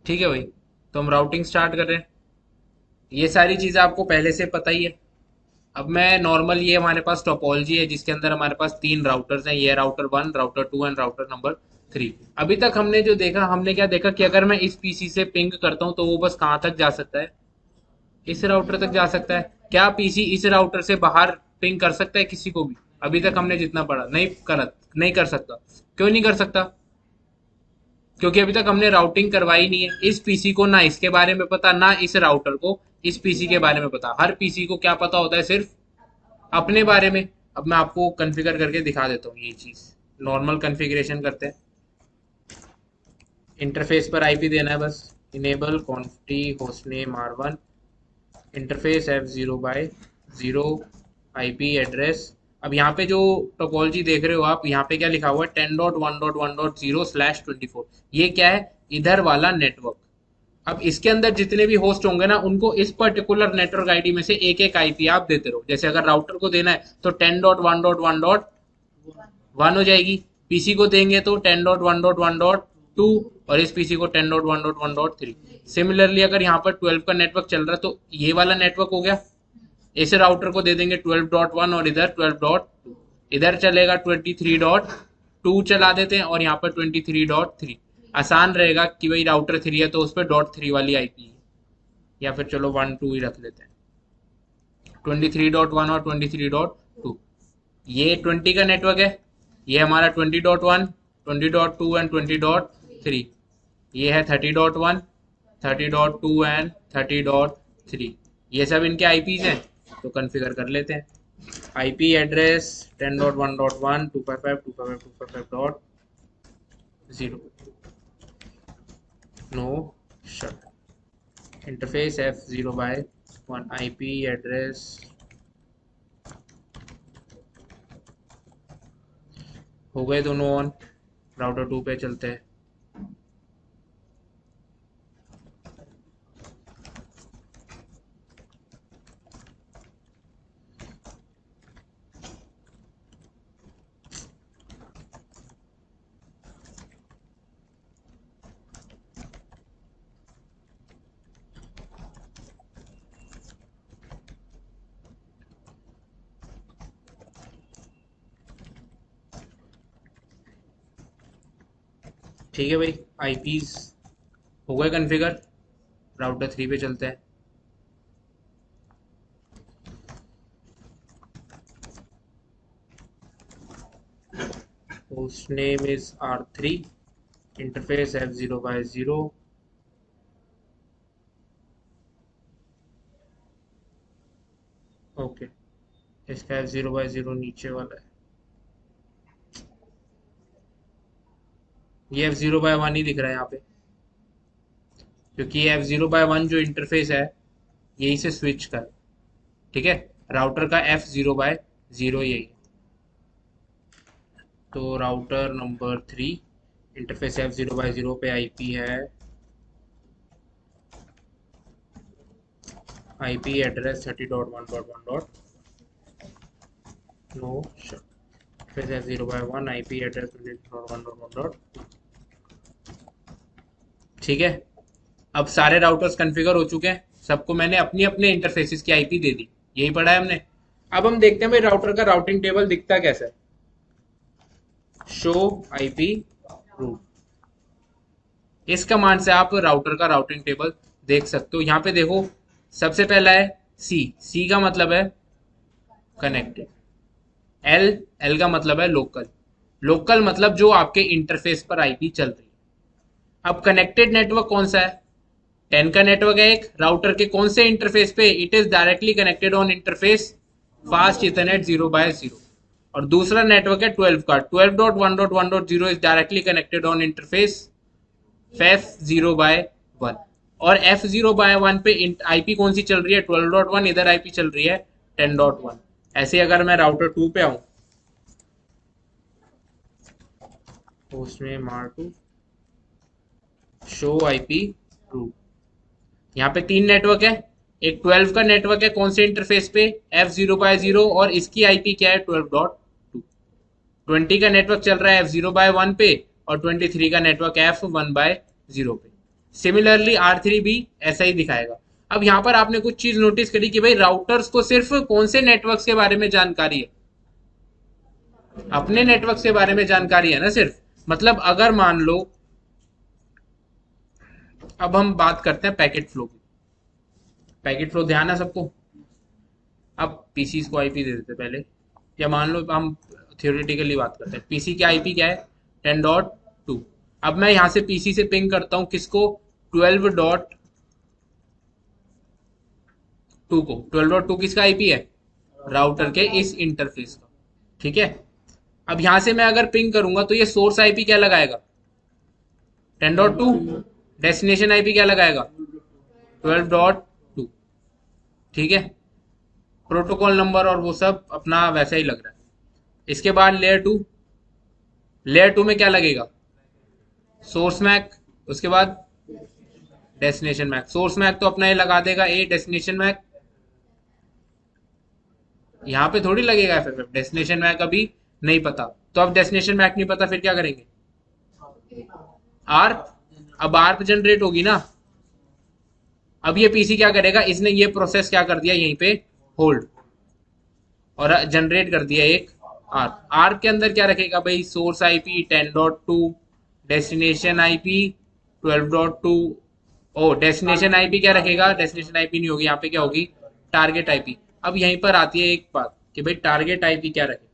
ठीक है भाई, तो हम राउटिंग स्टार्ट कर रहे हैं। ये सारी चीज़ें आपको पहले से पता ही है। अब मैं नॉर्मल, ये हमारे पास टोपोलॉजी है जिसके अंदर हमारे पास तीन राउटर्स हैं, ये router one, router two and router number three. अभी तक हमने जो देखा, हमने क्या देखा कि अगर मैं इस पीसी से पिंग करता हूँ तो वो बस कहाँ तक जा सकता है, इस राउटर तक जा सकता है। क्या पीसी इस राउटर से बाहर पिंग कर सकता है किसी को भी? अभी तक हमने जितना पढ़ा, नहीं कर सकता। क्यों नहीं कर सकता? क्योंकि अभी तक हमने राउटिंग करवाई नहीं है। इस पीसी को ना इसके बारे में पता, ना इस राउटर को इस पीसी के बारे में पता। हर पीसी को क्या पता होता है? सिर्फ अपने बारे में। अब मैं आपको कॉन्फ़िगर करके दिखा देता हूँ ये चीज़। नॉर्मल कॉन्फ़िगरेशन करते हैं। इंटरफेस पर आईपी देना है बस। Enable config hostname R1, interface F0/0, IP address. अब यहाँ पे जो टोपोलॉजी देख रहे हो आप, यहाँ पे क्या लिखा हुआ है? 10.1.1.0/24। ये क्या है? इधर वाला नेटवर्क। अब इसके अंदर जितने भी होस्ट होंगे ना, उनको इस पर्टिकुलर नेटवर्क आईडी में से एक एक आईपी आप देते रहो। जैसे अगर राउटर को देना है तो 10.1.1.1 हो जाएगी। पीसी को देंगे तो 10.1.1.2, और इस पीसी को 10.1.1.3। सिमिलरली अगर यहाँ पर 12 का नेटवर्क चल रहा है तो ये वाला नेटवर्क हो गया। इस राउटर को दे देंगे 12.1 और इधर 12.2। इधर चलेगा 23.2 चला देते हैं, और यहाँ पर 23.3। आसान रहेगा कि भाई राउटर थ्री है तो उस पर .3 वाली आईपी है, या फिर चलो 1.2 ही रख लेते हैं। 23.1 और 23.2, ये 20 का नेटवर्क है। ये हमारा 20.1, 20.2 एंड 20.3। ये है 30.1, 30.2 एंड 30.3। ये सब इनके आईपीज हैं, तो कॉन्फ़िगर कर लेते हैं। IP address 10.1.1 255.255.255.0, no shut. Interface F0/1, IP address हो गए दोनों ऑन। राउटर टू पे चलते हैं। ठीक है भाई, आईपीज हो गए कॉन्फ़िगर। राउटर थ्री पे चलते हैं। Host name is R3, interface F0/0। Okay, इसका F0/0 नीचे वाला है। ये F0/1 ही दिख रहा है यहाँ पे, क्योंकि ये F0/1 जो इंटरफेस है यही से स्विच कर। ठीक है, राउटर का F0/0 यही है। तो router number three, interface F0/0 पे आईपी है, आईपी एड्रेस 30.1.1. नो फिर F0/1, आईपी एड्रेस 30.1.1. ठीक है, अब सारे राउटर्स कॉन्फ़िगर हो चुके हैं। सबको मैंने अपनी अपने इंटरफेसेस की आईपी दे दी। यही पढ़ा है हमने। अब हम देखते हैं भाई राउटर का राउटिंग टेबल दिखता कैसा है। शो आईपी रूट, इस कमांड से आप राउटर का राउटिंग टेबल देख सकते हो। यहाँ पे देखो, सबसे पहला है सी। सी का मतलब है कनेक्टेड। एल, एल का मतलब है लोकल। लोकल मतलब जो आपके इंटरफेस पर आईपी चल रही है। अब कनेक्टेड नेटवर्क कौन सा है? 10 का नेटवर्क है एक। राउटर के कौन से इंटरफेस पे? It is directly connected on interface fast Ethernet 0/0। और दूसरा नेटवर्क है 12 का। 12.1.1.0 is directly connected on interface F0/1। और F0/1 पे आईपी कौन सी चल रही है? 12.1। इधर आईपी चल रही है 10.1। ऐसे अगर मैं राउटर टू पे आऊं, तो उसमें मार2 शो आईपी रूट। यहाँ पे तीन नेटवर्क है। एक 12 का नेटवर्क है, कौन से इंटरफेस पे? F0/0, और इसकी आईपी क्या है? 12.2। 20 का नेटवर्क चल रहा है F0/1 पे, और 23 का नेटवर्क F1/0 पे। सिमिलरली R3 भी ऐसा ही दिखाएगा। अब यहाँ पर आपने कुछ चीज नोटिस करी कि भाई राउटर्स को सिर्फ कौन से नेटवर्क के बारे में जानकारी है, अपने नेटवर्क के बारे में जानकारी है ना सिर्फ। मतलब अगर मान लो, अब हम बात करते हैं पैकेट फ्लो की। पैकेट फ्लो ध्यान है सबको। अब पीसी को आईपी दे देते पहले, या मान लो हम थियोरेटिकली बात करते हैं, पीसी की आईपी क्या है 10.2। अब मैं यहां से पीसी से पिंग करता हूं किसको 12.2 को। 12.2 किसका आईपी है, राउटर के इस इंटरफेस का, ठीक है। अब यहां से मैं अगर पिंग करूंगा तो ये सोर्स आईपी क्या लगाएगा 10.2, डेस्टिनेशन आईपी क्या लगाएगा 12.2, ठीक है। प्रोटोकॉल नंबर और वो सब अपना वैसा ही लग रहा है। इसके बाद लेयर 2, लेयर 2 में क्या लगेगा सोर्स मैक, उसके बाद डेस्टिनेशन मैक। सोर्स मैक तो अपना ये लगा देगा ए, डेस्टिनेशन मैक यहां पे थोड़ी लगेगा एफएफएफ, डेस्टिनेशन मैक अभी नहीं पता। तो अब डेस्टिनेशन मैक नहीं पता, फिर क्या करेंगे आर्प। अब आर्प जनरेट होगी ना। अब ये पीसी क्या करेगा, इसने ये प्रोसेस क्या कर दिया यहीं पे होल्ड, और जनरेट कर दिया एक आर्प। आर्प के अंदर क्या रखेगा भाई सोर्स आईपी 10.2, डेस्टिनेशन आईपी 12.2। ओ डेस्टिनेशन आईपी क्या रखेगा, डेस्टिनेशन आईपी नहीं होगी, यहाँ पे क्या होगी टारगेट आईपी। अब यहीं पर आती है एक बात कि भाई टारगेट आईपी क्या रखे।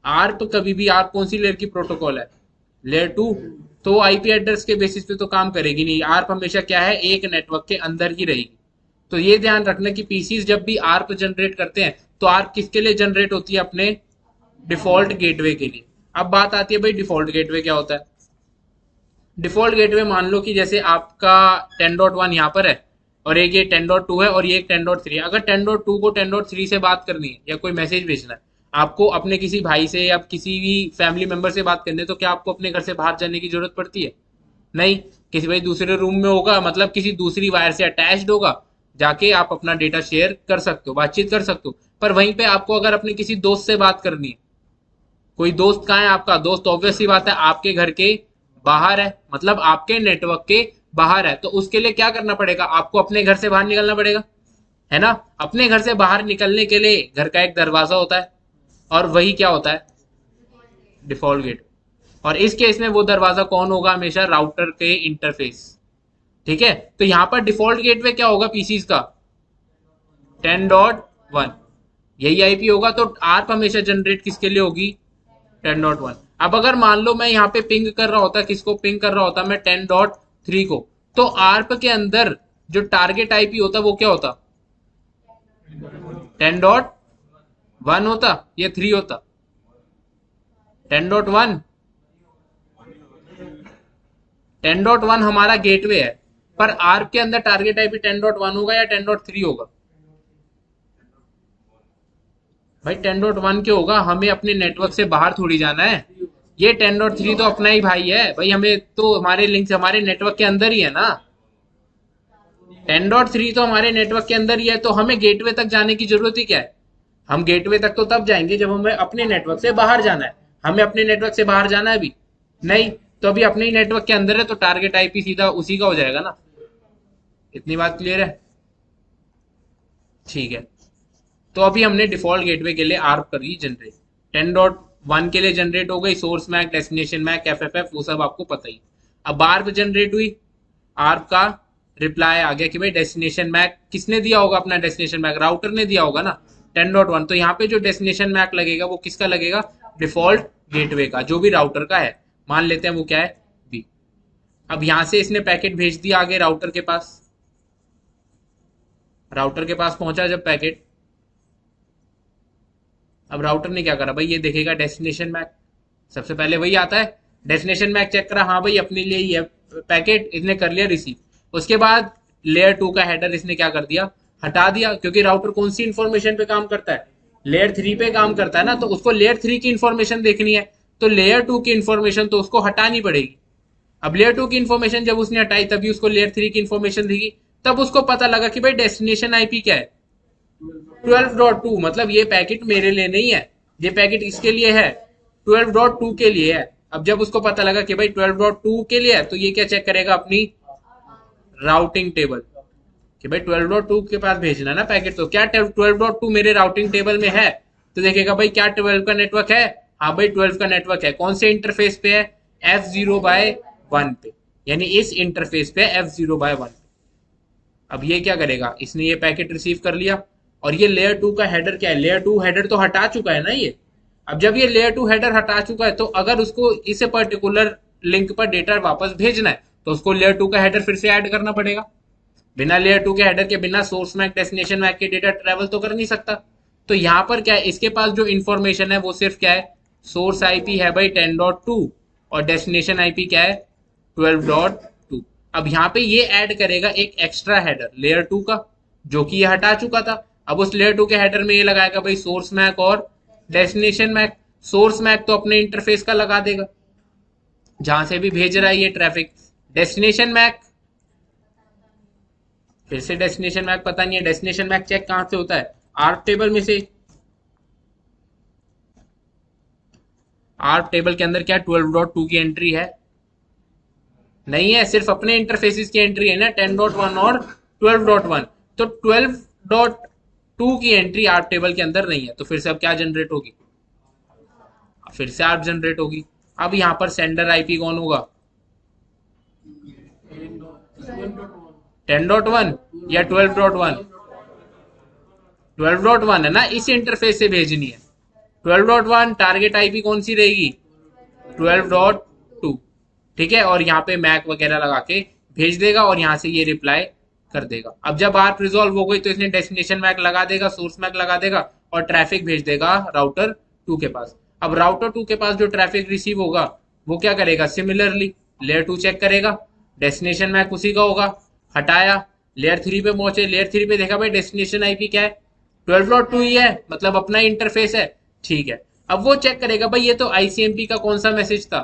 आर्प कभी भी, आर्प कौन सी लेयर की प्रोटोकॉल है लेयर 2, तो आईपी एड्रेस के बेसिस पे तो काम करेगी नहीं। आर्प हमेशा क्या है एक नेटवर्क के अंदर ही रहेगी। तो ये ध्यान रखना कि पीसीज जब भी आर्प जनरेट करते हैं तो आर्प किसके लिए जनरेट होती है, अपने डिफॉल्ट गेटवे के लिए। अब बात आती है भाई डिफॉल्ट गेटवे क्या होता है। डिफॉल्ट गेटवे मान लो कि जैसे आपका 10.1 यहाँ पर है और एक ये 10.2 है और ये एक 10.3 है। अगर 10.2 को 10.3 से बात करनी है या कोई मैसेज भेजना है आपको अपने किसी भाई से या किसी भी फैमिली मेंबर से बात करनी है, तो क्या आपको अपने घर से बाहर जाने की जरूरत पड़ती है, नहीं। किसी भाई दूसरे रूम में होगा, मतलब किसी दूसरी वायर से अटैच्ड होगा, जाके आप अपना डेटा शेयर कर सकते हो, बातचीत कर सकते हो। पर वहीं पे आपको अगर अपने किसी दोस्त से बात करनी है, कोई दोस्त कहाँ है आपका दोस्त, ऑब्वियस सी बात है आपके घर के बाहर है, मतलब आपके नेटवर्क के बाहर है। तो उसके लिए क्या करना पड़ेगा, आपको अपने घर से बाहर निकलना पड़ेगा, है ना। अपने घर से बाहर निकलने के लिए घर का एक दरवाजा होता है और वही क्या होता है डिफॉल्ट गेट। और इस केस में वो दरवाजा कौन होगा, हमेशा राउटर के इंटरफेस, ठीक है। तो यहां पर डिफॉल्ट गेटवे क्या होगा पीसीज का 10.1, यही आईपी होगा। तो आर्प हमेशा जनरेट किसके लिए होगी 10.1। अब अगर मान लो मैं यहाँ पे पिंग कर रहा होता, किसको पिंग कर रहा होता मैं 10.3 को, तो आर्प के अंदर जो टारगेट आईपी होता वो क्या होता 10.1 होता या 3 होता 10.1। 10.1 हमारा गेटवे है, पर आर्प के अंदर टारगेट आईपी 10.1 होगा या 10.3 होगा भाई 10.1 क्यों होगा, हमें अपने नेटवर्क से बाहर थोड़ी जाना है। ये 10.3 तो अपना ही भाई है भाई, हमें तो हमारे लिंक हमारे नेटवर्क के अंदर ही है ना। 10.3 तो हमारे नेटवर्क के अंदर ही है, तो हमें गेटवे तक जाने की जरूरत ही क्या है। हम गेटवे तक तो तब जाएंगे जब हमें अपने नेटवर्क से बाहर जाना है। हमें अपने नेटवर्क से बाहर जाना है अभी नहीं, तो अभी अपने ही नेटवर्क के अंदर है, तो टारगेट आईपी सीधा उसी का हो जाएगा ना। इतनी बात क्लियर है, ठीक है। तो अभी हमने डिफॉल्ट गेटवे के लिए आर्प कर दी जनरेट, 10.1 के लिए जनरेट हो गई source MAC, destination MAC, FFF, वो सब आपको पता ही। अब आर्प जनरेट हुई, आर्प का रिप्लाई आ गया कि भाई डेस्टिनेशन मैक किसने दिया होगा, अपना डेस्टिनेशन मैक राउटर ने दिया होगा ना 10.1। तो यहाँ पे जो डेस्टिनेशन मैक लगेगा वो किसका लगेगा डिफॉल्ट गेटवे का, जो भी राउटर का है। मान लेते हैं वो क्या है बी। अब यहां से इसने पैकेट भेज दिया आगे राउटर के पास, राउटर के पास पहुंचा जब पैकेट, अब राउटर ने क्या करा भाई ये देखेगा डेस्टिनेशन मैक, सबसे पहले वही आता है डेस्टिनेशन मैक चेक करा, हाँ भाई अपने लिए ही है पैकेट, इसने कर लिया रिसीव। उसके बाद लेयर 2 का हेडर इसने क्या कर दिया हटा दिया, क्योंकि राउटर कौन सी इंफॉर्मेशन पे काम करता है लेयर 3 पे काम करता है ना, तो उसको लेयर 3 की इंफॉर्मेशन देखनी है, तो लेयर 2 की इंफॉर्मेशन तो उसको हटानी पड़ेगी। अब लेयर 2 की इंफॉर्मेशन जब उसने हटाई तभी उसको लेयर 3 की इंफॉर्मेशन दिखी, तब उसको पता लगा कि भाई डेस्टिनेशन आईपी क्या है 12.2, मतलब ये पैकेट मेरे लिए नहीं है, ये पैकेट किसके लिए है 12.2 के लिए है। अब जब उसको पता लगा कि भाई 12.2 के लिए है, तो ये क्या चेक करेगा अपनी राउटिंग टेबल कि भाई 12.2 के पास भेजना है ना पैकेट, तो क्या 12.2 मेरे राउटिंग टेबल में है, तो देखेगा भाई क्या 12 का नेटवर्क है, हाँ भाई 12 का नेटवर्क है, कौन से इंटरफेस पे है, F0/1 पे, यानी इस इंटरफेस पे F0/1 पे। अब ये क्या करेगा, इसने ये पैकेट रिसीव कर लिया, और ये लेयर 2 का हेडर क्या है, लेयर 2 हेडर तो हटा चुका है ना ये। अब जब ये लेयर 2 हेडर हटा चुका है, तो अगर उसको इस पर्टिकुलर लिंक पर डेटा वापस भेजना है, तो उसको लेयर 2 का हेडर फिर से ऐड करना पड़ेगा। बिना लेयर 2 के हेडर के बिना सोर्स मैक डेस्टिनेशन मैक के डेटा ट्रेवल तो कर नहीं सकता। तो यहां पर क्या है, इसके पास जो इंफॉर्मेशन है वो सिर्फ क्या है, सोर्स आईपी है भाई 10.2 और डेस्टिनेशन आईपी क्या है 12.2। अब यहाँ पे ये ऐड करेगा एक एक्स्ट्रा हेडर लेयर 2 का, जो कि ये हटा चुका था। अब उस लेयर 2 के हेडर में ये लगाएगा भाई सोर्स मैक और डेस्टिनेशन मैक। सोर्स मैक तो अपने इंटरफेस का लगा देगा जहां से भी भेज रहा है ये ट्रैफिक। डेस्टिनेशन मैक, फिर से डेस्टिनेशन मैक पता नहीं है, डेस्टिनेशन मैक चेक कहां से होता है, आर्प टेबल में से। आर्प टेबल के अंदर क्या 12.2 की एंट्री है, नहीं है, सिर्फ अपने इंटरफेसिस की एंट्री है ना 10.1 और 12.1। तो 12.2 की एंट्री आर्प टेबल के अंदर नहीं है, तो फिर से अब क्या जनरेट होगी, फिर से आर्प जनरेट होगी। अब यहां पर सेंडर आईपी कौन होगा, 10.1 या 12.1, 12.1 है ना, इस इंटरफेस से भेजनी है। 12.1 टारगेट आईपी कौन सी रहेगी, 12.2, ठीक है, और यहाँ पे मैक वगैरह लगा के भेज देगा, और यहाँ से ये रिप्लाई कर देगा। अब जब आर्प रिजॉल्व हो गई, तो इसने डेस्टिनेशन मैक लगा देगा, सोर्स मैक लगा देगा, और ट्रैफिक भेज देगा राउटर 2 के पास। अब राउटर 2 के पास जो ट्रैफिक रिसीव होगा, वो क्या करेगा, सिमिलरली लेयर 2 चेक करेगा, डेस्टिनेशन मैक उसी का होगा, हटाया, लेयर 3 पे पहुंचे, लेयर 3 पे देखा भाई डेस्टिनेशन आईपी क्या है, 12.2 ही है, मतलब अपना इंटरफेस है, ठीक है। अब वो चेक करेगा भाई ये तो आईसीएमपी का कौन सा मैसेज था,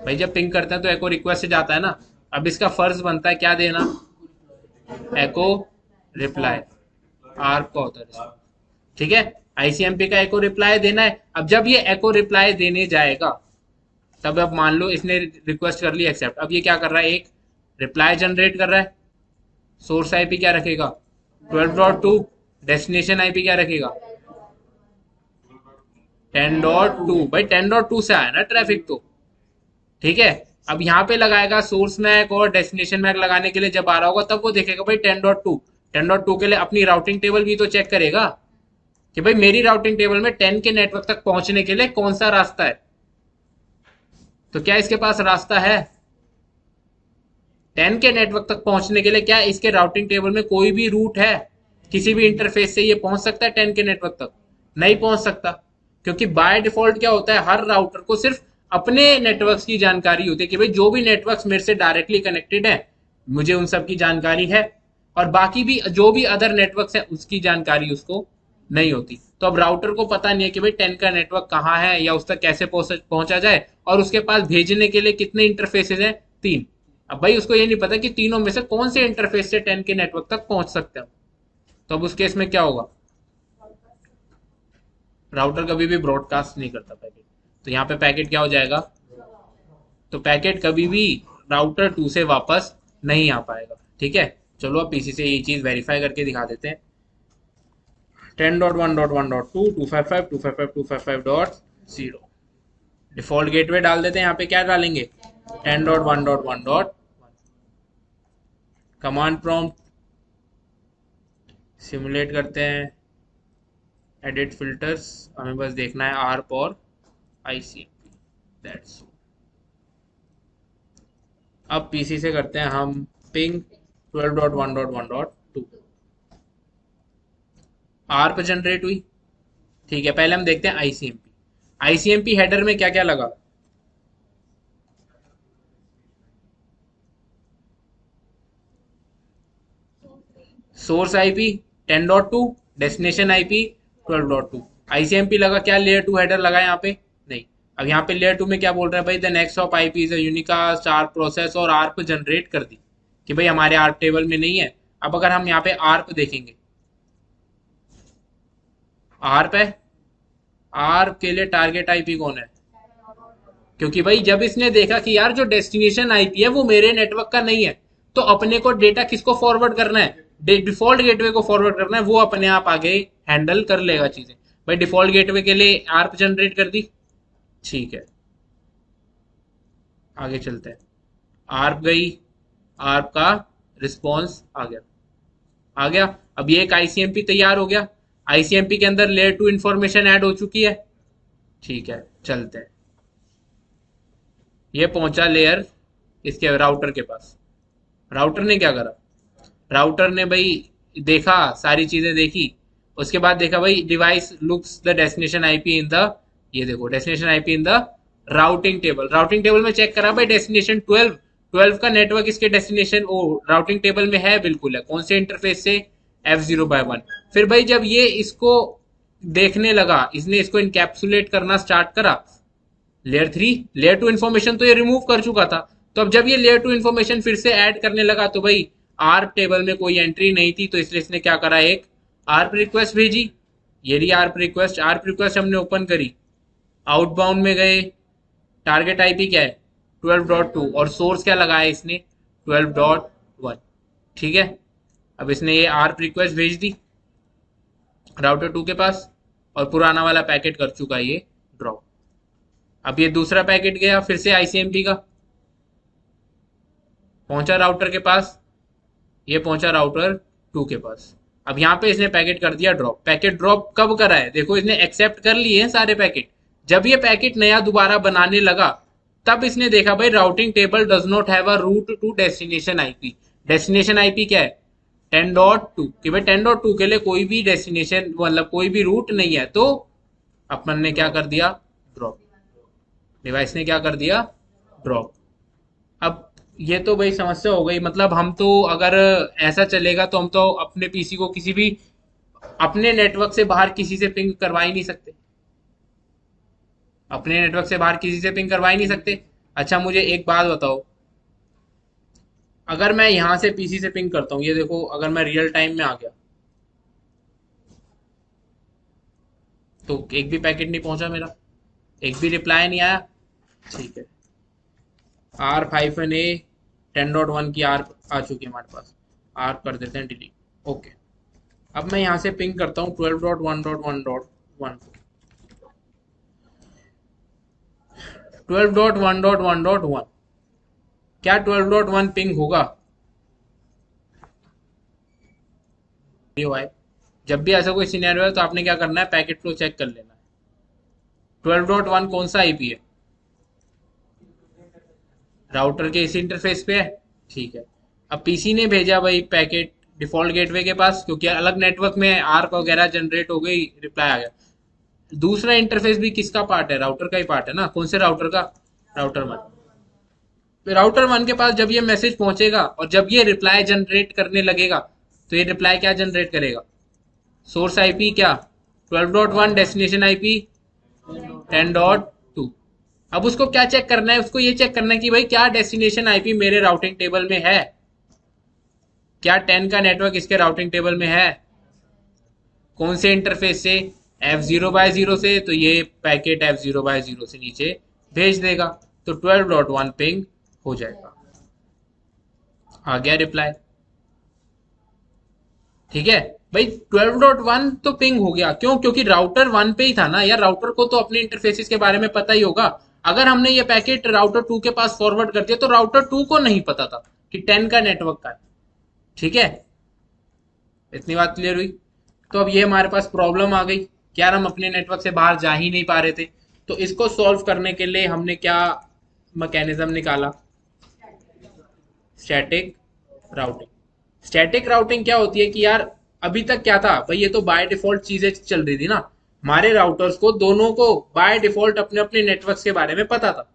भाई जब पिंग करते हैं तो एको रिक्वेस्ट से जाता है ना। अब इसका फर्ज बनता है क्या देना, एको रिप्लाई, आर्प का होता है, ठीक है, आईसीएमपी का एको रिप्लाई देना है। अब जब ये एको रिप्लाई देने जाएगा, तब अब मान लो इसने रिक्वेस्ट कर ली एक्सेप्ट, अब ये क्या कर रहा है, एक रिप्लाई जनरेट कर रहा है। सोर्स आईपी क्या रखेगा 12.2, डेस्टिनेशन आईपी क्या रखेगा 10.2, भाई 10.2 से आया ना ट्रैफिक तो, ठीक है। अब यहाँ पे लगाएगा सोर्स मैक और डेस्टिनेशन मैक लगाने के लिए जब आ रहा होगा, तब वो देखेगा भाई 10.2, 10.2 के लिए अपनी राउटिंग टेबल भी तो चेक करेगा कि भाई मेरी राउटिंग टेबल में 10 के नेटवर्क तक पहुंचने के लिए कौन सा रास्ता है। तो क्या इसके पास रास्ता है 10 के नेटवर्क तक पहुंचने के लिए, क्या इसके राउटिंग टेबल में कोई भी रूट है, किसी भी इंटरफेस से ये पहुंच सकता है 10 के नेटवर्क तक, नहीं पहुंच सकता, क्योंकि बाय डिफॉल्ट क्या होता है, हर राउटर को सिर्फ अपने नेटवर्क्स की जानकारी होती है कि भाई जो भी नेटवर्क्स मेरे से डायरेक्टली कनेक्टेड है मुझे उन सब की जानकारी है, और बाकी भी जो भी अदर नेटवर्क्स है उसकी जानकारी उसको नहीं होती। तो अब राउटर को पता नहीं है कि भाई 10 का नेटवर्क कहाँ है, या उस तक कैसे पहुंचा जाए, और उसके पास भेजने के लिए कितने इंटरफेसेस हैं, 3। अब भाई उसको ये नहीं पता कि तीनों में से कौन से इंटरफेस से 10 के नेटवर्क तक पहुंच सकते हैं। तो अब उस केस में क्या होगा, राउटर कभी भी ब्रॉडकास्ट नहीं करता पैकेट, तो यहाँ पे पैकेट क्या हो जाएगा, तो पैकेट कभी भी राउटर 2 से वापस नहीं आ पाएगा, ठीक है। चलो अब पीसी से ये चीज वेरीफाई करके दिखा देते हैं। 10.1.1.2 255 255 255.0 डिफॉल्ट गेटवे डाल देते हैं। यहाँ पे क्या डालेंगे 10.1.1.1 कमांड प्रॉम्प्ट सिमुलेट करते हैं, एडिट फिल्टर्स, हमें बस देखना है आर्प और आईसीएमपी, दैट्स। अब पीसी से करते हैं हम पिंग 12.1.1.2, आर्प जनरेट हुई, ठीक है। पहले हम देखते हैं आईसीएमपी, आईसीएमपी हेडर में क्या क्या लगा, source IP 10.2, destination IP 12.2, ICMP लगा क्या, लेयर 2 हेडर लगा यहाँ पे नहीं। अब यहाँ पे लेयर 2 में क्या बोल रहा है भाई, the next hop IP is unicast ARP process, और आर्प जनरेट कर दी कि भाई हमारे आर्प टेबल में नहीं है। अब अगर हम यहाँ पे आर्प देखेंगे, आर्प है, आर्प के लिए टारगेट आईपी कौन है, क्योंकि भाई जब इसने देखा कि यार जो डेस्टिनेशन आईपी है वो मेरे नेटवर्क का नहीं है, तो अपने को डेटा किसको फॉरवर्ड करना है, डिफॉल्ट गेटवे को फॉरवर्ड करना है, वो अपने आप आगे हैंडल कर लेगा चीजें। भाई डिफॉल्ट गेटवे के लिए आर्प जनरेट कर दी, ठीक है, आगे चलते हैं। आर्प गई, आर्प का रिस्पॉन्स आ गया, आ गया। अब ये एक आईसीएमपी तैयार हो गया, आईसीएमपी के अंदर लेयर 2 इंफॉर्मेशन ऐड हो चुकी है, ठीक है, चलते हैं। ये पहुंचा लेयर इसके राउटर के पास। राउटर ने क्या करा, राउटर ने भाई देखा, सारी चीजें देखी, उसके बाद देखा भाई device looks the destination IP in the, ये देखो destination IP in the routing table. Routing table में चेक करा भाई डेस्टिनेशन 12, 12 का नेटवर्क इसके डेस्टिनेशन ओ राउटिंग टेबल में है, बिल्कुल है। कौन से इंटरफेस से, F0/1। फिर भाई जब ये इसको देखने लगा, इसने इसको इनकैप्सुलेट करना स्टार्ट करा, लेयर 3, लेयर 2 इन्फॉर्मेशन तो ये रिमूव कर चुका था, तो अब जब ये लेयर 2 इन्फॉर्मेशन फिर से ऐड करने लगा तो भाई आर्प टेबल में कोई एंट्री नहीं थी, तो इसलिए इसने क्या करा, एक आर्प रिक्वेस्ट भेजी। ये रही आर्प रिक्वेस्ट, आर्प रिक्वेस्ट हमने ओपन करी, आउटबाउंड में गए, टारगेट आईपी क्या है 12.2 और सोर्स क्या लगाया इसने 12.1, ठीक है। अब इसने ये आर्प रिक्वेस्ट भेज दी राउटर 2 के पास, और पुराना वाला पैकेट कर चुका है ये ड्रॉप। अब ये दूसरा पैकेट गया फिर से आईसीएमपी का, पहुंचा राउटर के पास, ये पहुंचा राउटर 2 के पास। अब यहाँ पे इसने पैकेट कर दिया ड्रॉप। पैकेट ड्रॉप कब करा है, देखो इसने एक्सेप्ट कर लिए हैं सारे पैकेट। जब ये पैकेट नया दोबारा बनाने लगा तब इसने देखा भाई routing table does not have a route to destination IP. Destination IP क्या है 10.2, कि भाई 10.2 के लिए कोई भी डेस्टिनेशन मतलब कोई भी रूट नहीं है, तो अपन ने क्या कर दिया, ड्रॉप। डिवाइस ने क्या कर दिया, ड्रॉप। अब ये तो भाई समस्या हो गई, मतलब हम तो अगर ऐसा चलेगा तो हम तो अपने पीसी को किसी भी अपने नेटवर्क से बाहर किसी से पिंग करवा ही नहीं सकते, अपने नेटवर्क से बाहर किसी से पिंग करवा ही नहीं सकते। अच्छा मुझे एक बात बताओ, अगर मैं यहां से पीसी से पिंग करता हूं, ये देखो अगर मैं रियल टाइम में आ गया तो एक भी पैकेट नहीं पहुंचा मेरा, एक भी रिप्लाई नहीं आया, ठीक है। R-A 10.1 की आर्प आ चुकी है हमारे पास, आर्प कर देते हैं डिलीट, ओके। अब मैं यहां से पिंग करता हूं 12.1.1.1 12.1.1.1, क्या 12.1 पिंग होगा, जब भी ऐसा कोई सिनेरियो है तो आपने क्या करना है, पैकेट फ्लो चेक कर लेना है। 12.1 कौन सा आईपी है, राउटर के इस इंटरफेस पे है, ठीक है। अब पीसी ने भेजा भाई पैकेट डिफॉल्ट गेटवे के पास, क्योंकि अलग नेटवर्क में आर्क वगैरह जनरेट हो गई, रिप्लाई आ गया। दूसरा इंटरफेस भी किसका पार्ट है, राउटर का ही पार्ट है ना, कौन से राउटर का, राउटर 1। राउटर 1 के पास जब ये मैसेज पहुंचेगा और जब ये रिप्लाई जनरेट करने लगेगा, तो ये रिप्लाई क्या जनरेट करेगा, सोर्स आईपी क्या 12.1, डेस्टिनेशन आईपी 10.2। अब उसको क्या चेक करना है, उसको ये चेक करना है कि भाई क्या डेस्टिनेशन आईपी मेरे राउटिंग टेबल में है, क्या 10 का नेटवर्क इसके राउटिंग टेबल में है, कौन से इंटरफेस से, F0/0 से, तो ये पैकेट F0/0 से नीचे भेज देगा, तो 12.1 पिंग हो जाएगा, आ गया रिप्लाई, ठीक है। भाई 12.1 तो पिंग हो गया, क्यों, क्योंकि राउटर 1 पे ही था ना यार, राउटर को तो अपने इंटरफेसिस के बारे में पता ही होगा। अगर हमने ये पैकेट राउटर 2 के पास फॉरवर्ड कर दिया तो राउटर 2 को नहीं पता था कि 10 का नेटवर्क का है, ठीक है। इतनी बात क्लियर हुई। तो अब ये हमारे पास प्रॉब्लम आ गई कि यार हम अपने नेटवर्क से बाहर जा ही नहीं पा रहे थे, तो इसको सॉल्व करने के लिए हमने क्या मैकेनिज्म निकाला, स्टैटिक राउटिंग। स्टैटिक राउटिंग क्या होती है कि यार अभी तक क्या था भाई, ये तो बाय डिफॉल्ट चीजें चल रही थी ना, हमारे राउटर्स को दोनों को बाय डिफॉल्ट अपने अपने नेटवर्क्स के बारे में पता था।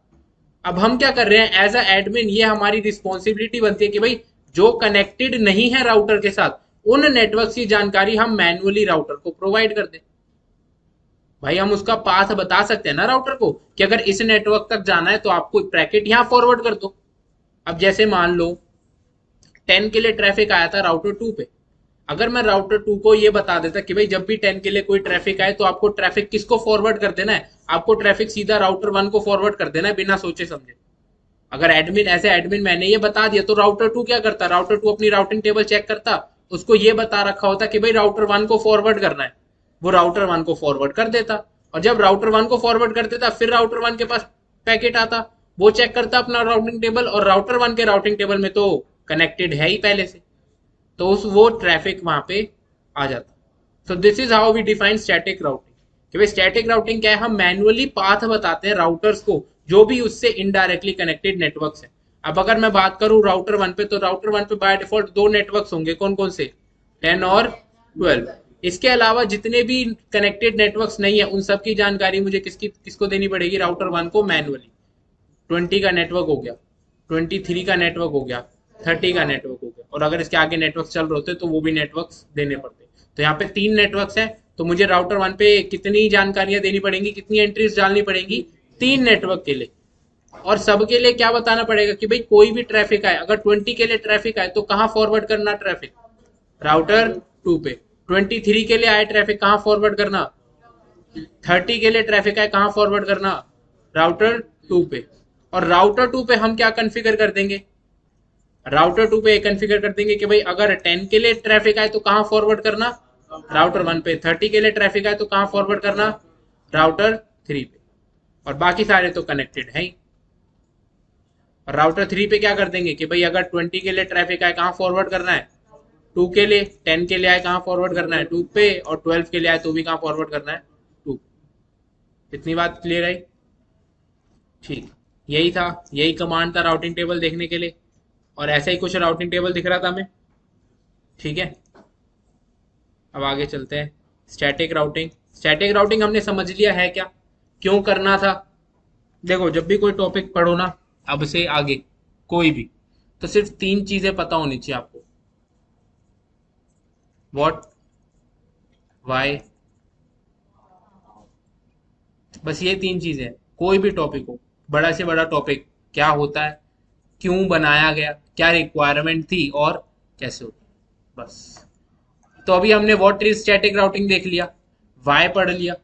अब हम क्या कर रहे हैं, एज अ एडमिन ये हमारी रिस्पॉन्सिबिलिटी बनती है कि भाई जो कनेक्टेड नहीं है राउटर के साथ उन नेटवर्क की जानकारी हम मैन्युअली राउटर को प्रोवाइड कर दें। भाई हम उसका पाथ बता सकते हैं ना राउटर को कि अगर इस नेटवर्क तक जाना है तो आपको पैकेट यहां फॉरवर्ड कर दो। अब जैसे मान लो 10 के लिए ट्रैफिक आया था राउटर 2 पे, अगर मैं राउटर 2 को ये बता देता कि भाई जब भी 10 के लिए कोई ट्रैफिक आए तो आपको ट्रैफिक किसको फॉरवर्ड कर देना है, आपको ट्रैफिक सीधा राउटर 1 को फॉरवर्ड कर देना है बिना सोचे समझे। अगर एडमिन एज ए एडमिन मैंने ये बता दिया तो राउटर 2 क्या करता, राउटर 2 अपनी राउटिंग टेबल चेक करता, उसको ये बता रखा होता कि भाई राउटर 1 को फॉरवर्ड करना है, वो राउटर 1 को फॉरवर्ड कर देता। और जब राउटर 1 को फॉरवर्ड कर देता फिर राउटर 1 के पास पैकेट आता, वो चेक करता अपना राउटिंग टेबल, और राउटर 1 के राउटिंग टेबल में तो कनेक्टेड है ही पहले से, तो उस वो ट्रैफिक वहां पे आ जाता। So this is how we define static routing. कि भाई स्टैटिक राउटिंग क्या है, हम मैनुअली पाथ बताते हैं राउटर्स को जो भी उससे इनडायरेक्टली कनेक्टेड नेटवर्क्स है। अब अगर मैं बात करूं राउटर 1 पे, तो राउटर 1 पे बाय डिफॉल्ट 2 नेटवर्क्स होंगे, कौन कौन से, 10 और 12। इसके अलावा जितने भी कनेक्टेड नेटवर्क्स नहीं है उन सब की जानकारी मुझे किसको देनी पड़ेगी, राउटर 1 को मैनुअली। 20 का नेटवर्क हो गया, 23 का नेटवर्क हो गया, 30 का नेटवर्क हो गया, और अगर इसके आगे नेटवर्क चल रहे होते तो वो भी नेटवर्क्स देने पड़ते। तो यहाँ पे 3 नेटवर्क्स है, तो मुझे राउटर 1 पे कितनी जानकारियां देनी पड़ेंगी, कितनी एंट्रीज डालनी पड़ेंगी, 3 नेटवर्क के लिए। और सबके लिए क्या बताना पड़ेगा कि भाई कोई भी ट्रैफिक आए, अगर 20 के लिए ट्रैफिक आए तो कहाँ फॉरवर्ड करना ट्रैफिक, राउटर 2 पे। 23 के लिए आए ट्रैफिक कहाँ फॉरवर्ड करना, 30 के लिए ट्रैफिक आए कहाँ फॉरवर्ड करना, राउटर 2 पे। और राउटर 2 पे हम क्या कॉन्फ़िगर कर देंगे, राउटर 2 पे कॉन्फ़िगर कर देंगे कि भाई अगर 10 के लिए ट्रैफिक आए तो कहाँ फॉरवर्ड करना, राउटर 1 पे। 30 के लिए ट्रैफिक आए तो कहाँ फॉरवर्ड करना, राउटर 3 पे। और बाकी सारे तो कनेक्टेड है ही। और राउटर 3 पे क्या कर देंगे कि भाई अगर 20 के लिए ट्रैफिक आए कहाँ फॉरवर्ड करना है, 2 के लिए। 10 के लिए आए कहाँ फॉरवर्ड करना है, 2 पे। और 12 के लिए आए तो भी कहाँ फॉरवर्ड करना है, 2। इतनी बात क्लियर है? ठीक, यही था, यही कमांड था राउटिंग टेबल देखने के लिए। और ऐसा ही कुछ राउटिंग टेबल दिख रहा था हमें, ठीक है। अब आगे चलते हैं। स्टैटिक राउटिंग, स्टैटिक राउटिंग हमने समझ लिया है क्या, क्यों करना था। देखो जब भी कोई टॉपिक पढ़ो ना, अब से आगे कोई भी, तो सिर्फ 3 चीजें पता होनी चाहिए आपको, व्हाट, व्हाई, बस ये 3 चीजें। कोई भी टॉपिक हो, बड़ा से बड़ा टॉपिक, क्या होता है, क्यों बनाया गया, क्या रिक्वायरमेंट थी, और कैसे होती है, बस। तो अभी हमने व्हाट इज स्टैटिक राउटिंग देख लिया, वाई पढ़ लिया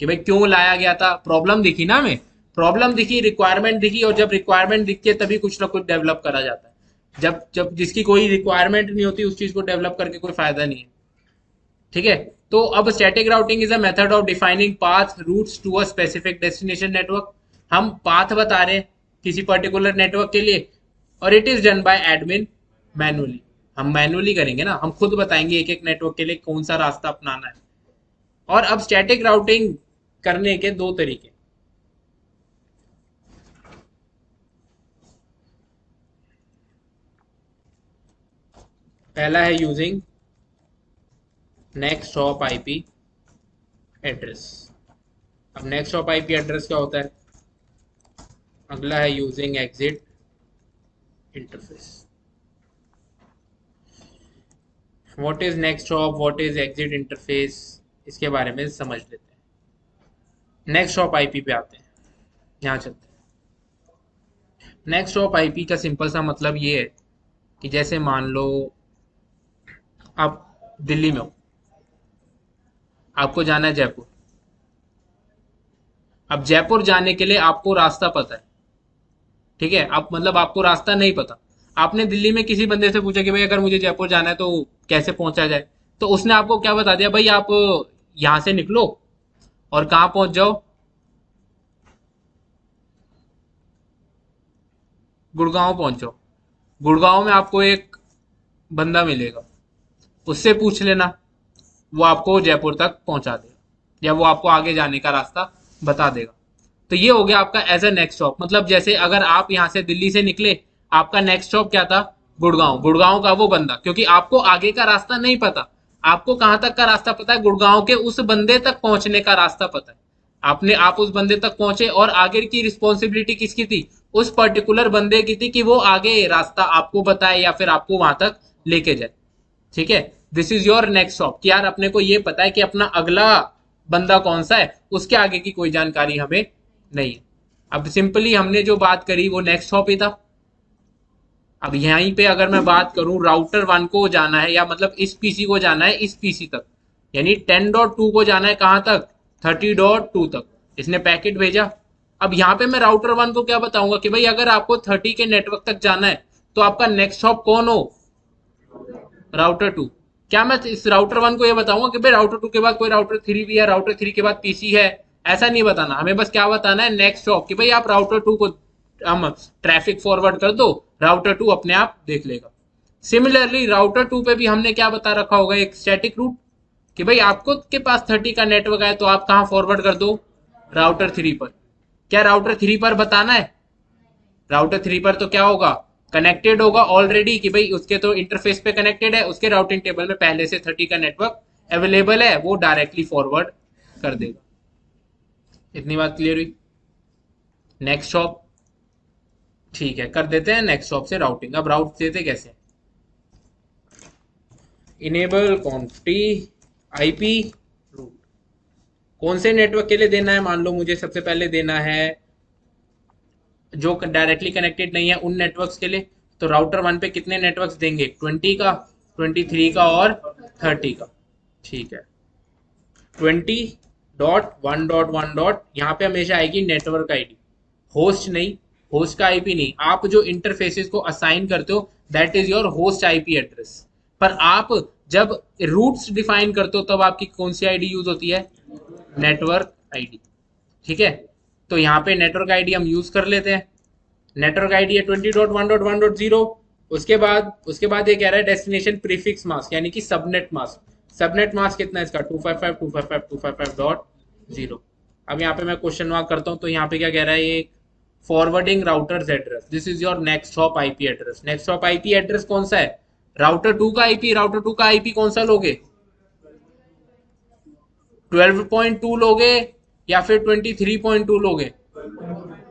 कि भाई क्यों लाया गया था, प्रॉब्लम दिखी ना हमें, प्रॉब्लम दिखी, रिक्वायरमेंट दिखी, और जब रिक्वायरमेंट दिखती है तभी कुछ ना कुछ डेवलप करा जाता है। जब जब जिसकी कोई रिक्वायरमेंट नहीं होती उस चीज को डेवलप करके कोई फायदा नहीं है, ठीक है। तो अब static routing is a method of defining path routes to a specific destination network. हम पाथ बता रहे हैं किसी पर्टिकुलर नेटवर्क के लिए, और it is done by admin manually. हम मैनुअली करेंगे ना, हम खुद बताएंगे एक एक नेटवर्क के लिए कौन सा रास्ता अपनाना है। और अब स्टैटिक राउटिंग करने के 2 तरीके। पहला है using next hop IP address. अब नेक्स्ट हॉप आईपी एड्रेस क्या होता है, अगला है using exit interface. What is next hop, what is exit interface, इसके बारे में समझ लेते हैं। नेक्स्ट हॉप आईपी पे आते हैं, यहाँ चलते हैं। नेक्स्ट हॉप आईपी का सिंपल सा मतलब ये है कि जैसे मान लो आप दिल्ली में हो, आपको जाना है जयपुर। अब जयपुर जाने के लिए आपको रास्ता पता है, ठीक है। आप मतलब आपको रास्ता नहीं पता, आपने दिल्ली में किसी बंदे से पूछा कि भाई अगर मुझे जयपुर जाना है तो कैसे पहुंचा जाए, तो उसने आपको क्या बता दिया, भाई आप यहां से निकलो और कहां पहुंच जाओ, गुड़गांव पहुंचो। गुड़गांव में आपको एक बंदा मिलेगा, उससे पूछ लेना, वो आपको जयपुर तक पहुंचा देगा, या वो आपको आगे जाने का रास्ता बता देगा। तो ये हो गया आपका एज अ नेक्स्ट स्टॉप। मतलब जैसे अगर आप यहां से दिल्ली से निकले, आपका नेक्स्ट स्टॉप क्या था, गुड़गांव। गुड़गांव का वो बंदा, क्योंकि आपको आगे का रास्ता नहीं पता, आपको कहां तक का रास्ता पता है, गुड़गांव के उस बंदे तक पहुंचने का रास्ता पता है। आप उस बंदे तक पहुंचे, और आगे की रिस्पॉन्सिबिलिटी किसकी थी, उस पर्टिकुलर बंदे की थी कि वो आगे रास्ता आपको बताए या फिर आपको वहां तक लेके जाए, ठीक है। This is your next stop, कि यार अपने को ये पता है कि अपना अगला बंदा कौन सा है, उसके आगे की कोई जानकारी हमें नहीं है। अब सिंपली हमने जो बात करी वो नेक्स्ट स्टॉप ही था। अब यहीं पे अगर मैं बात करूं, राउटर 1 को जाना है, या मतलब इस पीसी को जाना है इस पीसी तक, यानी 10.2 को जाना है कहां तक, 30.2 तक। इसने पैकेट भेजा। अब यहाँ पे मैं राउटर 1 को क्या बताऊंगा कि भाई अगर आपको 30 के नेटवर्क तक जाना है तो आपका नेक्स्ट हॉप कौन हो, राउटर 2। क्या मैं इस राउटर 1 को ये बताऊंगा कि भाई राउटर 2 के बाद कोई राउटर 3 भी है, राउटर 3 के बाद पीसी है? ऐसा नहीं बताना हमें, बस क्या बताना है, नेक्स्ट हॉप, कि भाई आप राउटर 2 को हम ट्रैफिक फॉरवर्ड कर दो, राउटर 2 अपने आप देख लेगा। सिमिलरली राउटर 2 पे भी हमने क्या बता रखा होगा, एक स्टैटिक रूट, कि भाई आपको के पास 30 का नेटवर्क है तो आप कहां फॉरवर्ड कर दो, राउटर 3 पर। क्या राउटर 3 पर बताना है? राउटर 3 पर तो क्या होगा, कनेक्टेड होगा ऑलरेडी, कि भाई उसके तो इंटरफेस पे कनेक्टेड है, उसके राउटिंग टेबल में पहले से 30 का नेटवर्क अवेलेबल है, वो डायरेक्टली फॉरवर्ड कर देगा। इतनी बात क्लियर हुई? नेक्स्ट हॉप, ठीक है, कर देते हैं नेक्स्ट हॉप से राउटिंग। अब राउट देते कैसे, इनेबल क्वांटिटी आईपी रूट। कौन से नेटवर्क के लिए देना है, मान लो मुझे सबसे पहले देना है जो डायरेक्टली कनेक्टेड नहीं है उन नेटवर्क्स के लिए। तो राउटर 1 पे कितने नेटवर्क्स देंगे, 20 का, 23 का और 30 का। ठीक है, 20.1.1. यहाँ पे हमेशा आएगी नेटवर्क आईडी, होस्ट नहीं, होस्ट का आईपी नहीं। आप जो इंटरफेसेस को असाइन करते हो that is your host IP address. पर आप जब रूट्स डिफाइन करते हो तब आपकी कौन सी आईडी यूज होती है, नेटवर्क आईडी। ठीक है, तो यहाँ पे नेटवर्क आईडी हम यूज कर लेते हैं। नेटवर्क आईडी है 20.1.1.0। उसके बाद ये कह रहा है डेस्टिनेशन प्रीफिक्स मास्क, यानी कि सबनेट मास्क। सबनेट मास्क कितना है इसका, 255.255.255.0। अब यहाँ पे मैं क्वेश्चन मार्क करता हूँ, तो यहाँ पे क्या कह रहा है ये, forwarding routers address, this is your next hop IP address. Next hop IP address कौन सा है, राउटर 2 का आईपी। राउटर 2 का आईपी कौन सा लोगे, 12.2 लोगे या फिर 23.2 लोगे,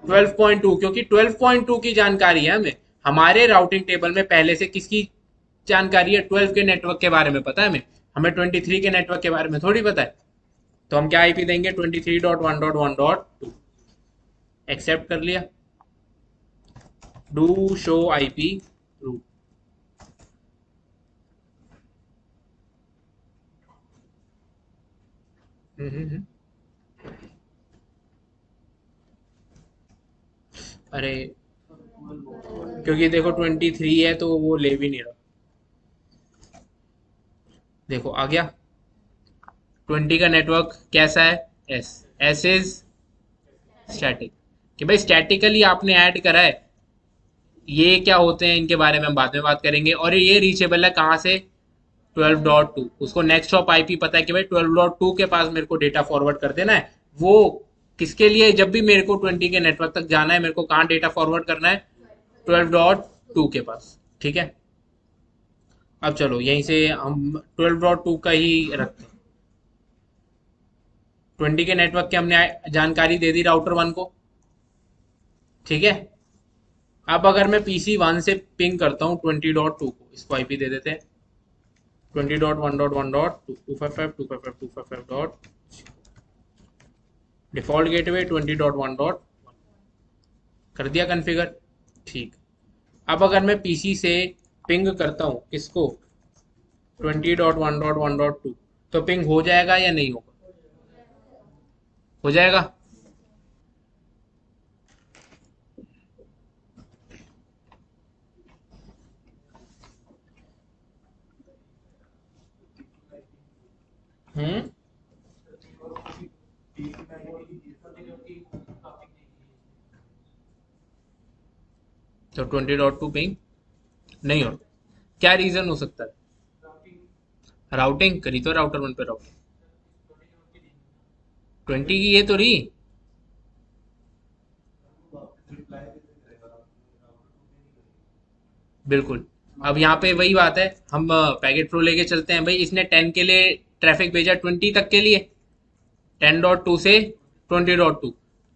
12.2, क्योंकि 12.2 की जानकारी है हमें, हमारे राउटिंग टेबल में पहले से किसकी जानकारी है, 12 के नेटवर्क के बारे में पता है हमें, 23 के नेटवर्क के बारे में थोड़ी पता है। तो हम क्या आईपी देंगे, 23.1.1.2। एक्सेप्ट कर लिया, डू शो आईपी रूट। अरे क्योंकि देखो 23 है तो वो ले भी नहीं रहा। देखो आ गया, 20 का नेटवर्क कैसा है, एस, एस इज स्टैटिक, कि भाई स्टैटिकली आपने ऐड करा है। ये क्या होते हैं इनके बारे में हम बाद में बात करेंगे। और ये रीचेबल है कहाँ से, 12.2। उसको नेक्स्ट हॉप आईपी पता है कि भाई 12.2 के पास मेरे को डेटा फॉरवर्ड कर देना है। वो किसके लिए, जब भी मेरे को 20 के नेटवर्क तक जाना है, मेरे को कहाँ डेटा फॉरवर्ड करना है, 12.2 के पास। ठीक है, अब चलो यहीं से हम 12.2 का ही रखते हैं। 20 के नेटवर्क की हमने जानकारी दे दी राउटर 1 को। ठीक है, अब अगर मैं पीसी 1 से पिंग करता हूँ 20.2 को, इसको आईपी दे देते हैं 20.1.1.255.255.255. डिफॉल्ट गेटवे 20.1.1 कर दिया कॉन्फ़िगर। ठीक, अब अगर मैं पीसी से पिंग करता हूँ इसको 20.1.1.2, तो पिंग हो जाएगा या नहीं होगा, हो जाएगा। हम्म, तो 20.2 पिंग नहीं हो, क्या रीजन हो सकता है, राउटिंग करी तो राउटर 1 पे राउटिंग 20 की ये तो रही। बिल्कुल, अब यहाँ पे वही बात है, हम पैकेट फ्लो लेके चलते हैं। भाई इसने 10 के लिए ट्रैफिक भेजा 20 तक के लिए, 10.2 से 20.2,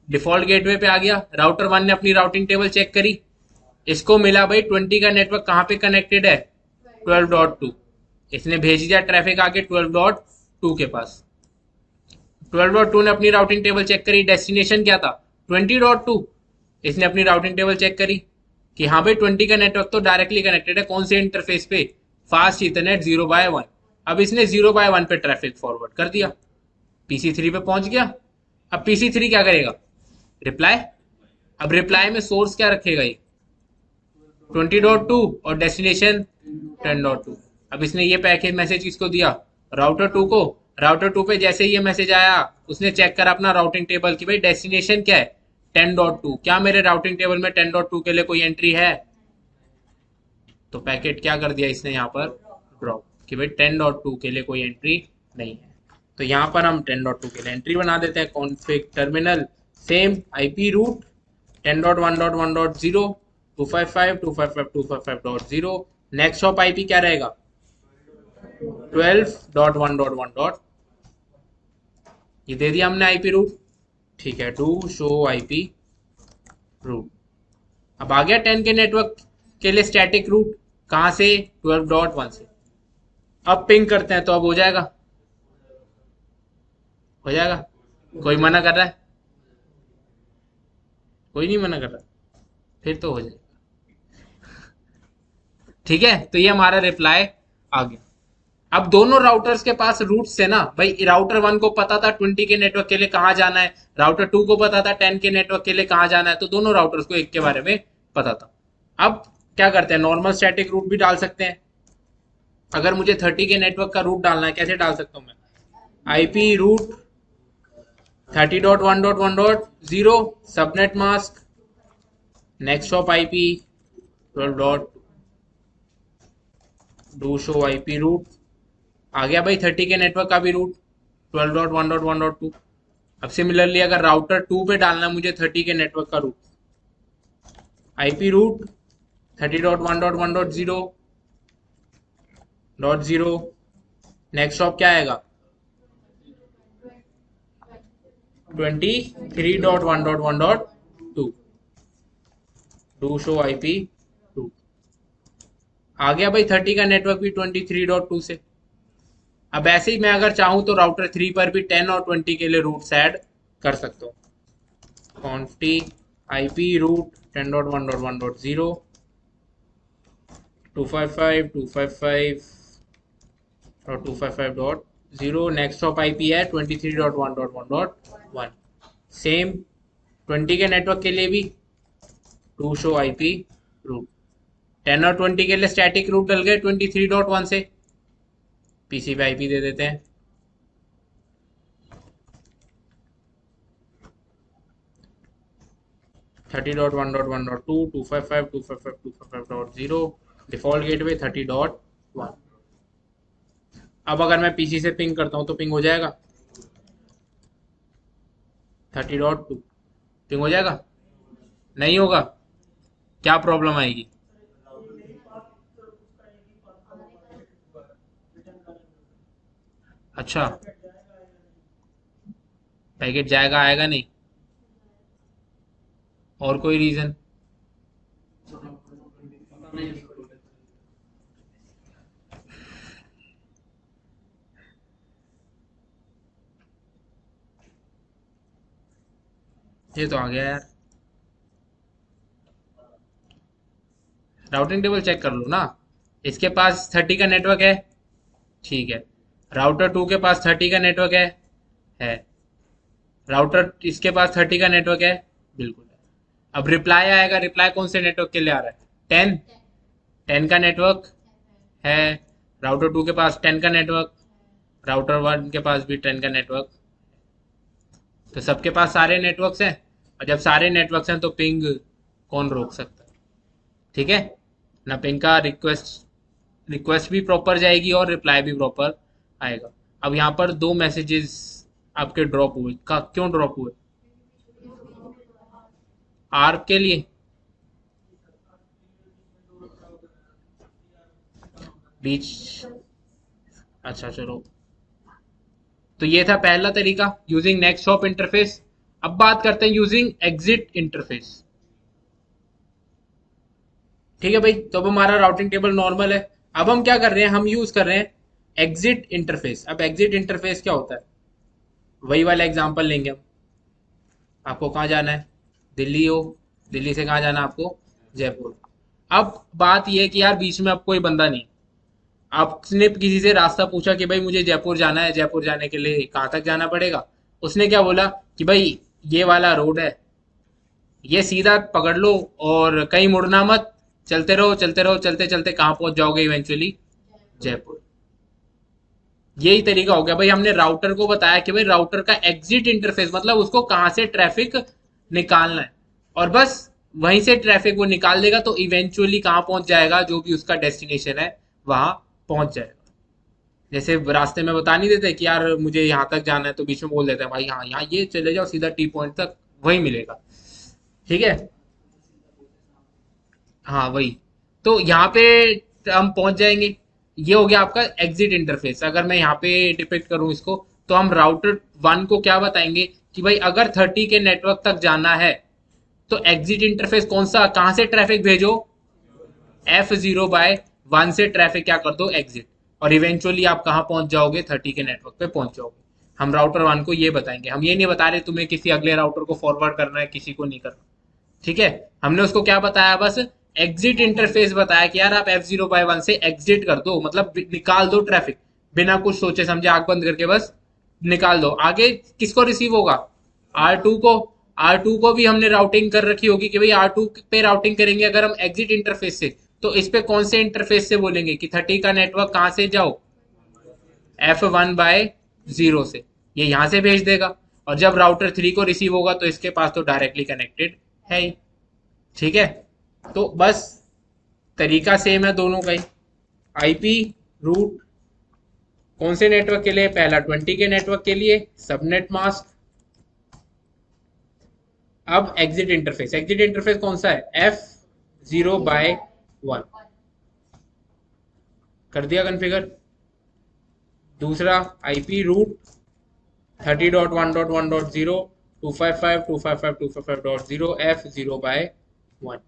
डिफॉल्ट गेटवे पे आ गया। राउटर 1 ने अपनी राउटिंग टेबल चेक करी, इसको मिला भाई 20 का नेटवर्क कहाँ पे कनेक्टेड है, 12.2। इसने भेज दिया ट्रैफिक आगे 12.2 के पास। 12.2 ने अपनी राउटिंग टेबल चेक करी, डेस्टिनेशन क्या था 20.2। इसने अपनी राउटिंग टेबल चेक करी, कि हाँ भाई 20 का नेटवर्क तो डायरेक्टली कनेक्टेड है कौन से इंटरफेस पे, फास्ट इथरनेट 0/1। अब इसने 0/1 पे ट्रैफिक फॉरवर्ड कर दिया, PC3 पे पहुंच गया। अब PC3 क्या करेगा, रिप्लाई। अब रिप्लाई में सोर्स क्या रखेगा ये 20.2 और डेस्टिनेशन 10.2। अब इसने ये पैकेज मैसेज किसको दिया, राउटर 2 को। राउटर 2 पे जैसे ही ये मैसेज आया उसने चेक करा अपना राउटिंग टेबल की भाई डेस्टिनेशन क्या है 10.2, क्या मेरे राउटिंग टेबल में 10.2 के लिए कोई एंट्री है, तो पैकेट क्या कर दिया इसने यहाँ पर ड्रॉप कि भाई 10.2 के लिए कोई एंट्री नहीं है। तो यहाँ पर हम 10.2 के लिए एंट्री बना देते हैं, config terminal same IP root 10.1.1.0 255.255.255.0। Next hop IP क्या रहेगा 12.1.1. ये दे दिया हमने आईपी रूट, ठीक है, डू शो आईपी रूट। अब आ गया 10 के नेटवर्क के लिए स्टैटिक रूट, कहां से 12.1 से। अब पिंग करते हैं तो अब हो जाएगा, हो जाएगा। कोई मना कर रहा है, कोई नहीं मना कर रहा, फिर तो हो जाएगा। ठीक है, तो ये हमारा रिप्लाई आ गया। अब दोनों राउटर्स के पास रूट से ना भाई, राउटर 1 को पता था 20 के नेटवर्क के लिए कहां जाना है, राउटर 2 को पता था 10 के नेटवर्क के लिए कहां जाना है, तो दोनों राउटर्स को एक के बारे में पता था। अब क्या करते हैं, नॉर्मल स्टैटिक रूट भी डाल सकते हैं। अगर मुझे 30 के नेटवर्क का रूट डालना है, कैसे डाल सकता हूं मैं, IP route 30.1.1.0 subnet mask next hop IP 12. Do show IP route, आ गया भाई 30 के नेटवर्क का भी रूट 12.1.1.2। अब सिमिलरली अगर राउटर 2 पे डालना है मुझे 30 के नेटवर्क का route, IP route 30.1.1.0 next hop क्या आएगा 23.1.1.2 डू शो आईपी रूट। आ गया भाई 30 का नेटवर्क भी 23.2 से। अब ऐसे ही मैं अगर चाहूं तो राउटर 3 पर भी 10 और 20 के लिए रूट्स ऐड कर सकता हूँ, कॉन्फ्टी आईपी रूट 10.1.1.0 255 255 और 255.0। नेक्स्ट ऑफ आईपी है 23.1.1.1। सेम 20 के नेटवर्क के लिए भी टू शो आईपी रूट, 10 और 20 के लिए स्टैटिक रूट डल गए 23.1 से, पीसी पे आईपी दे देते हैं 30.1.1.2 255 255 255.0 डिफॉल्ट गेटवे 30.1। अब अगर मैं पीसी से पिंग करता हूं तो पिंग हो जाएगा 30.2, पिंग हो जाएगा, नहीं होगा, क्या प्रॉब्लम आएगी, अच्छा पैकेट जाएगा आएगा नहीं, और कोई रीजन, ये तो आ गया यार, राउटिंग टेबल चेक कर लो ना, इसके पास 30 का नेटवर्क है, ठीक है, राउटर 2 के पास 30 का नेटवर्क है, राउटर इसके पास 30 का नेटवर्क है, बिल्कुल है। अब रिप्लाई आएगा, रिप्लाई कौन से नेटवर्क के लिए आ रहा है 10, 10 का नेटवर्क है, राउटर 2 के पास 10 का नेटवर्क, राउटर 1 के पास भी 10 का नेटवर्क, तो सबके पास सारे नेटवर्क्स हैं, और जब सारे नेटवर्क्स हैं तो पिंग कौन रोक सकता है, ठीक है ना, पिंग का रिक्वेस्ट भी प्रॉपर जाएगी और रिप्लाई भी प्रॉपर आएगा। अब यहाँ पर दो मैसेजेस आपके ड्रॉप हुए, का क्यों ड्रॉप हुए, आर्क के लिए, बीच, अच्छा चलो, तो ये था पहला तरीका यूजिंग नेक्स्ट हॉप इंटरफेस। अब बात करते हैं यूजिंग एग्जिट इंटरफेस। ठीक है भाई, तो अब हमारा राउटिंग टेबल नॉर्मल है, अब हम क्या कर रहे हैं, हम यूज कर रहे हैं एग्जिट इंटरफेस। अब एग्जिट इंटरफेस क्या होता है, वही वाला एग्जांपल लेंगे हम, आपको कहाँ जाना है, दिल्ली हो, दिल्ली से कहाँ जाना है आपको, जयपुर, अब बात यह है कि यार बीच में अब कोई बंदा नहीं, आपने किसी से रास्ता पूछा कि भाई मुझे जयपुर जाना है, जयपुर जाने के लिए कहाँ तक जाना पड़ेगा? उसने क्या बोला कि भाई ये वाला रोड है, ये सीधा पकड़ लो और कहीं मुड़ना मत, चलते रहो चलते रहो, चलते चलते कहाँ पहुंच जाओगे इवेंचुअली? जयपुर। यही तरीका हो गया भाई, हमने राउटर को बताया कि भाई राउटर का एग्जिट इंटरफेस मतलब उसको कहाँ से ट्रैफिक निकालना है, और बस वहीं से ट्रैफिक वो निकाल देगा तो इवेंचुअली कहाँ पहुंच जाएगा, जो भी उसका डेस्टिनेशन है वहां पहुंच जाएगा। जैसे रास्ते में बता नहीं देते कि यार मुझे यहाँ तक जाना है, तो बीच में बोल देते हैं भाई हाँ यहाँ ये चले जाओ सीधा टी पॉइंट तक, वही मिलेगा। ठीक है। हाँ वही। तो यहाँ पे हम पहुंच जाएंगे। ये हो गया आपका एग्जिट इंटरफेस। अगर मैं यहाँ पे डिपिक्ट करूँ इसको, तो हम राउटर वन को क्या बताएंगे कि भाई अगर 30 के नेटवर्क तक जाना है तो एग्जिट इंटरफेस कौन सा, कहां से ट्रैफिक भेजो, F0/1 से ट्रैफिक क्या कर दो, एग्जिट, और इवेंचुअली आप कहां पहुंच जाओगे, 30 के नेटवर्क पे पहुंच जाओगे। हम राउटर वन को ये बताएंगे, हम ये नहीं बता रहे तुम्हें किसी अगले राउटर को फॉरवर्ड करना है, किसी को नहीं करना। ठीक है। हमने उसको क्या बताया, बस एग्जिट इंटरफेस बताया कि यार आप F0/1 से एग्जिट कर दो, मतलब निकाल दो ट्रैफिक, बिना कुछ सोचे समझे आंख बंद करके बस निकाल दो। आगे किसको रिसीव होगा, R2 को। R2 को भी हमने राउटिंग कर रखी होगी कि भाई R2 पे राउटिंग करेंगे अगर हम एग्जिट इंटरफेस से, तो इस पे कौन से इंटरफेस से बोलेंगे कि 30 का नेटवर्क कहां से जाओ, F1/0 से, ये यहां से भेज देगा। और जब राउटर 3 को रिसीव होगा तो इसके पास तो डायरेक्टली कनेक्टेड है ही। ठीक है। तो बस तरीका सेम है दोनों का ही। आईपी रूट कौन से नेटवर्क के लिए, पहला 20 के नेटवर्क के लिए सबनेट मास्क। अब एग्जिट इंटरफेस, एग्जिट इंटरफेस कौन सा है, F0/1 कर दिया कॉन्फ़िगर। दूसरा आईपी रूट 30.1.1.0 255.255.255.0 F0/1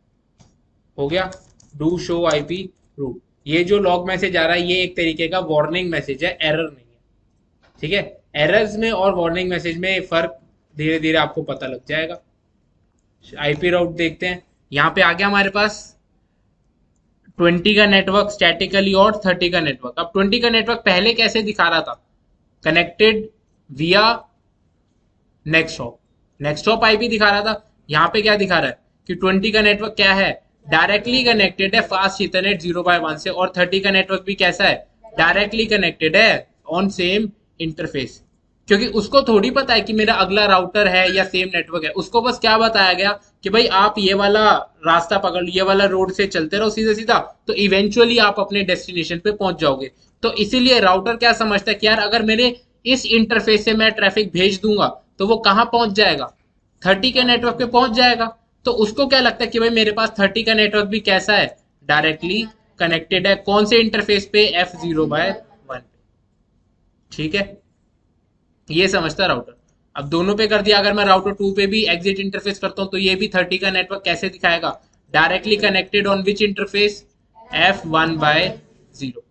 हो गया। डू शो आईपी रूट, ये जो लॉग मैसेज आ रहा है ये एक तरीके का वार्निंग मैसेज है, एरर नहीं है। ठीक है। एरर्स में और वार्निंग मैसेज में फर्क धीरे धीरे आपको पता लग जाएगा। आईपी राउट देखते हैं। यहाँ पे आ गया हमारे पास 20 का नेटवर्क स्टैटिकली और 30 का नेटवर्क। अब 20 का नेटवर्क पहले कैसे दिखा रहा था, कनेक्टेड विया next hop, next hop IP दिखा रहा था। यहाँ पे क्या दिखा रहा है कि 20 का नेटवर्क क्या है, डायरेक्टली कनेक्टेड है फास्ट इथरनेट 0/1 से, और 30 का नेटवर्क भी कैसा है, डायरेक्टली कनेक्टेड है ऑन सेम इंटरफेस। क्योंकि उसको थोड़ी पता है कि मेरा अगला राउटर है या सेम नेटवर्क है, उसको बस क्या बताया गया कि भाई आप ये वाला रास्ता पकड़ लो, ये वाला रोड से चलते रहो सीधा सीधा, तो इवेंचुअली आप अपने डेस्टिनेशन पे पहुंच जाओगे। तो इसीलिए राउटर क्या समझता है कि यार अगर मेरे इस इंटरफेस से मैं ट्रैफिक भेज दूंगा तो वो कहां पहुंच जाएगा, 30 के नेटवर्क पे पहुंच जाएगा। तो उसको क्या लगता है कि भाई मेरे पास 30 का नेटवर्क भी कैसा है, डायरेक्टली कनेक्टेड है, कौन से इंटरफेस पे, F0/1 पे। ठीक है। ये समझता राउटर। अब दोनों पे कर दिया, अगर मैं राउटर 2 पे भी एग्जिट इंटरफेस करता हूं तो ये भी 30 का नेटवर्क कैसे दिखाएगा, directly connected on which interface, F1/0।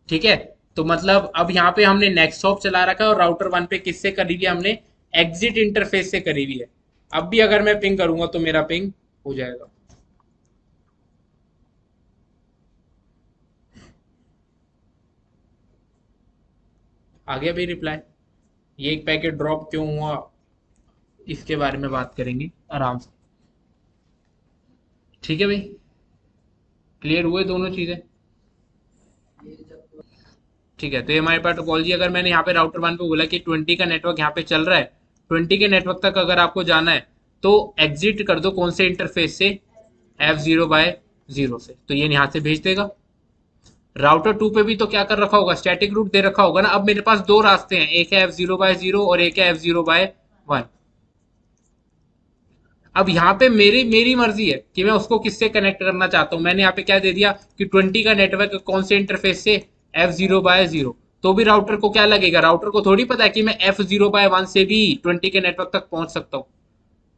ठीक है। तो मतलब अब यहाँ पे हमने नेक्स्ट हॉप चला रखा है और राउटर वन पे किससे करी हुई है हमने, एग्जिट इंटरफेस से करी हुई है। अब भी अगर मैं पिंग करूंगा तो मेरा पिंग हो जाएगा। आ गया भाई रिप्लाई। ये एक पैकेट ड्रॉप क्यों हुआ इसके बारे में बात करेंगे आराम से। ठीक है भाई, क्लियर हुए दोनों चीजें। ठीक है। तो ये हमारे पास टोपोलॉजी, अगर मैंने यहाँ पे राउटर वन पे बोला कि 20 का नेटवर्क यहाँ पे चल रहा है, 20 के नेटवर्क तक अगर आपको जाना है तो एग्जिट कर दो कौन से इंटरफेस से, F0/0 से, तो ये यहाँ से भेज देगा। राउटर 2 पे भी तो क्या कर रखा होगा, स्टैटिक रूट दे रखा होगा ना। अब मेरे पास दो रास्ते हैं, एक है F0/0 और एक है F0/1। अब यहाँ पे मेरी मेरी मर्जी है कि मैं उसको किससे कनेक्ट करना चाहता हूँ। मैंने यहाँ पे क्या दे दिया कि 20 का नेटवर्क कौन से इंटरफेस से, F0/0। तो भी राउटर को क्या लगेगा, राउटर को थोड़ी पता है कि मैं F0/1 से भी 20 के नेटवर्क तक पहुंच सकता हूँ।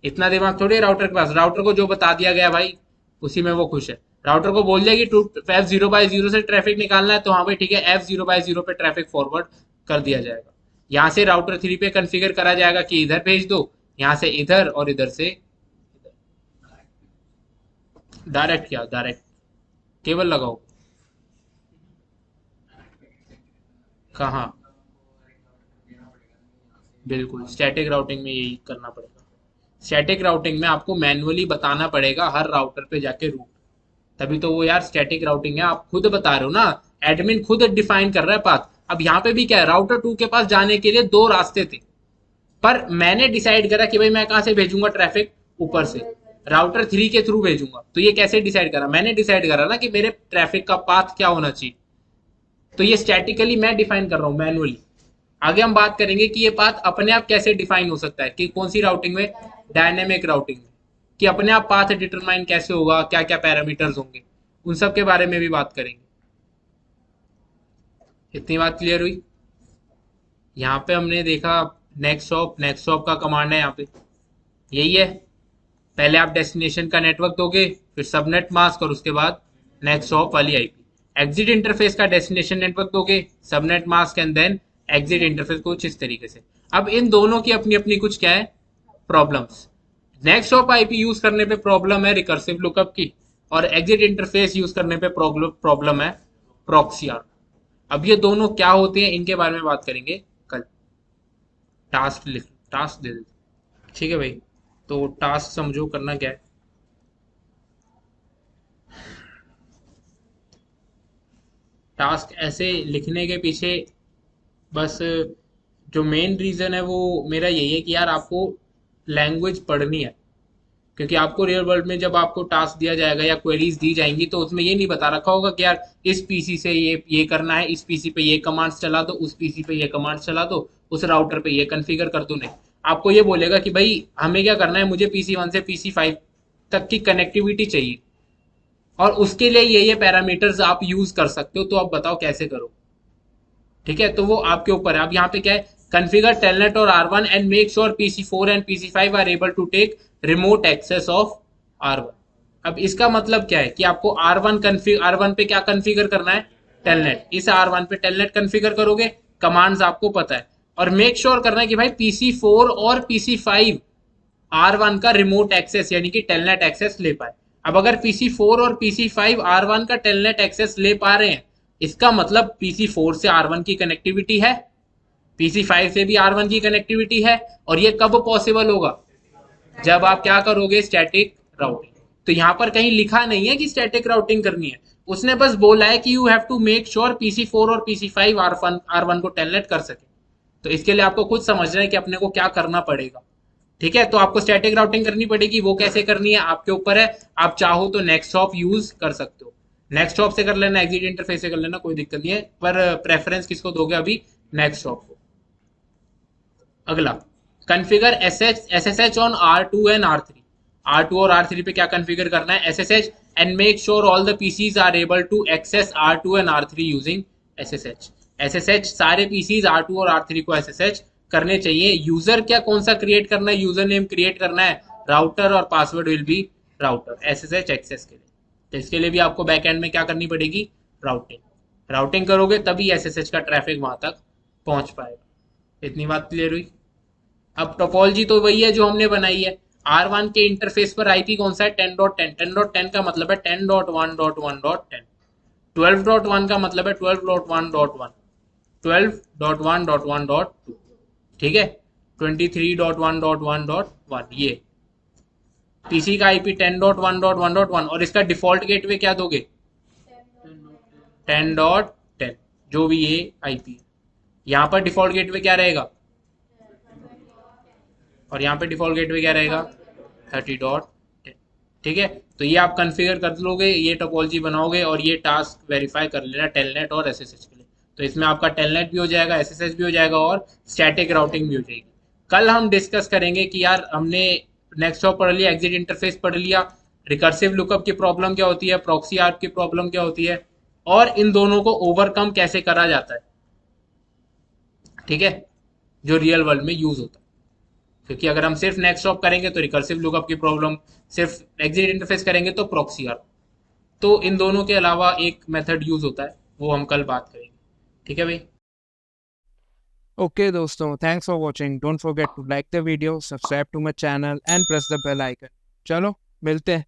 इतना दिमाग थोड़ी है राउटर के पास। राउटर को जो बता दिया गया भाई उसी में वो खुश है। राउटर को बोल दिया कि F0/0 से ट्रैफिक निकालना है, तो हाँ भाई ठीक है, F0/0 पे ट्रैफिक फॉरवर्ड कर दिया जाएगा। यहाँ से राउटर 3 पे कॉन्फ़िगर करा जाएगा कि इधर भेज दो, यहाँ से इधर और इधर से। डायरेक्ट क्या, डायरेक्ट केबल लगाओ कहाँ? बिल्कुल स्टैटिक राउटिंग में यही करना पड़ेगा। स्टैटिक राउटिंग में आपको मैन्युअली बताना पड़ेगा हर राउटर पे जाके रूट, तभी तो वो यार स्टैटिक राउटिंग है। आप खुद बता रहे हो ना, एडमिन खुद डिफाइन कर रहा है पाथ। अब यहाँ पे भी क्या है, राउटर 2 के पास जाने के लिए दो रास्ते थे, पर मैंने डिसाइड करा कि भाई मैं कहाँ से भेजूंगा ट्रैफिक, ऊपर से राउटर 3 के थ्रू भेजूंगा। तो ये कैसे डिसाइड करा, मैंने डिसाइड करा ना कि मेरे ट्रैफिक का पाथ क्या होना चाहिए। तो ये स्टैटिकली मैं डिफाइन कर रहा हूँ मैनुअली। आगे हम बात करेंगे कि ये पाथ अपने आप कैसे डिफाइन हो सकता है, कि कौन सी राउटिंग में, डायनेमिक राउटिंग में, कि अपने आप पाथ डिटरमाइन कैसे होगा, क्या क्या पैरामीटर्स होंगे, उन सब के बारे में भी बात करेंगे। इतनी बात क्लियर हुई? यहाँ पे हमने देखा नेक्स्ट शॉप का कमांड है यहाँ पे, यही है। पहले आप डेस्टिनेशन का नेटवर्क दोगे, फिर सबनेट मास्क, और उसके बाद नेक्स्ट हॉप वाली आईपी। एग्जिट इंटरफेस का डेस्टिनेशन नेटवर्क दोगे, subnet mask and then exit interface, कुछ इस तरीके से। अब इन दोनों की अपनी अपनी कुछ क्या है, problems. Next hop IP use करने पे प्रॉब्लम है रिकर्सिव लुकअप की, और एग्जिट इंटरफेस यूज करने पे प्रॉब्लम है प्रॉक्सी आर्म। अब ये दोनों क्या होते हैं इनके बारे में बात करेंगे कल। टास्क दे देते, ठीक है भाई। तो टास्क समझो करना क्या है। टास्क ऐसे लिखने के पीछे बस जो मेन रीजन है वो मेरा यही है कि यार आपको लैंग्वेज पढ़नी है। क्योंकि आपको रियल वर्ल्ड में जब आपको टास्क दिया जाएगा या क्वेरीज दी जाएंगी, तो उसमें ये नहीं बता रखा होगा कि यार इस पीसी से ये करना है, इस पीसी पे ये कमांड्स चला दो, उस पीसी पे ये कमांड्स चला दो, उस राउटर पे ये कॉन्फ़िगर कर दो। नहीं, आपको ये बोलेगा कि भाई हमें क्या करना है, मुझे पीसी 1 से पीसी 5 तक की कनेक्टिविटी चाहिए, और उसके लिए ये पैरामीटर्स आप यूज कर सकते हो। तो आप बताओ कैसे करो, ठीक है। तो वो आपके ऊपर है। अब यहाँ पे क्या है, कन्फिगर टेलनेट और R1 and make sure PC4 and PC5 are able to take remote access of R1। अब इसका मतलब क्या है कि आपको R1 पे क्या कन्फिगर करना है, टेलनेट। इस R1 पे टेलनेट कन्फिगर करोगे, कमांड्स आपको पता है, और मेक श्योर करना है कि भाई PC4 और PC5 R1 का रिमोट एक्सेस यानी कि टेलनेट एक्सेस ले पाए। अब अगर PC4 और PC5 R1 का टेलनेट एक्सेस ले पा रहे हैं, इसका मतलब PC4 से R1 की कनेक्टिविटी है, PC5 से भी R1 की कनेक्टिविटी है। और ये कब पॉसिबल होगा, जब आप क्या करोगे, स्टैटिक राउटिंग। तो यहां पर कहीं लिखा नहीं है कि स्टैटिक राउटिंग करनी है, उसने बस बोला है कि you have to make sure PC4 और PC5 R1 को टेलनेट कर सके। तो इसके लिए आपको खुद समझना है कि अपने को क्या करना पड़ेगा, ठीक है। तो आपको स्टैटिक राउटिंग करनी पड़ेगी, वो कैसे करनी है आपके ऊपर है। आप चाहो तो नेक्स्ट हॉप यूज कर सकते हो, नेक्स्ट हॉप से कर लेना, एग्जिट इंटरफेस से कर लेना, कोई दिक्कत नहीं है, पर प्रेफरेंस किसको दोगे अभी, नेक्स्ट हॉप को। अगला, configure SSH on R2 and R3। R2 और R3 पे क्या कन्फिगर करना है, SSH, and make sure all the PCs are able to access R2 and R3 using SSH। SSH सारे PCs R2 और R3 को SSH करने चाहिए। यूजर क्या कौन सा क्रिएट करना है, यूजर नेम क्रिएट करना है राउटर, और password will be router SSH access के लिए। तो इसके लिए भी आपको बैकएंड में क्या करनी पड़ेगी, राउटिंग। राउटिंग करोगे तभी SSH का ट्रैफिक वहां तक पहुंच पाएगा। इतनी बात क्लियर हुई? अब टोपोलॉजी तो वही है जो हमने बनाई है। R1 के इंटरफेस पर आईपी कौन सा है, 10.10। 10.10 का मतलब है 10.1.1.10। 12.1 का मतलब है 12.1.1, 12.1.1.2, ठीक है। 23.1.1.1 ये पीसी का आईपी 10.1.1.1, और इसका डिफॉल्ट गेटवे क्या दोगे, 10.10, जो भी ये आईपी है। यहाँ पर डिफॉल्ट गेटवे क्या रहेगा, और यहाँ पे डिफॉल्ट गेटवे क्या रहेगा, 30.10, ठीक है। तो ये आप कॉन्फ़िगर कर लोगे, ये टोपोलॉजी बनाओगे, और ये टास्क वेरीफाई कर लेना टेलनेट और एसएसएच के लिए। तो इसमें आपका टेलनेट भी हो जाएगा, एसएसएच भी हो जाएगा, और स्टैटिक राउटिंग भी हो जाएगी। कल हम डिस्कस करेंगे कि यार हमने नेक्स्ट हॉप पढ़ लिया, एग्जिट इंटरफेस पढ़ लिया, रिकर्सिव लुकअप की प्रॉब्लम क्या होती है, प्रॉक्सी आर्क की प्रॉब्लम क्या होती है, और इन दोनों को ओवरकम कैसे करा जाता है, ठीक है, जो रियल वर्ल्ड में यूज होता है। क्योंकि अगर हम सिर्फ नेक्स्ट हॉप करेंगे तो रिकर्सिव लुकअप की प्रॉब्लम, सिर्फ एग्जिट इंटरफेस करेंगे तो प्रॉक्सी आर्क। तो इन दोनों के अलावा एक मेथड यूज होता है, वो हम कल बात करेंगे, ठीक है भाई। Okay दोस्तों, thanks for watching. Don't forget to like the video, subscribe to my channel and press the bell icon. चलो मिलते हैं।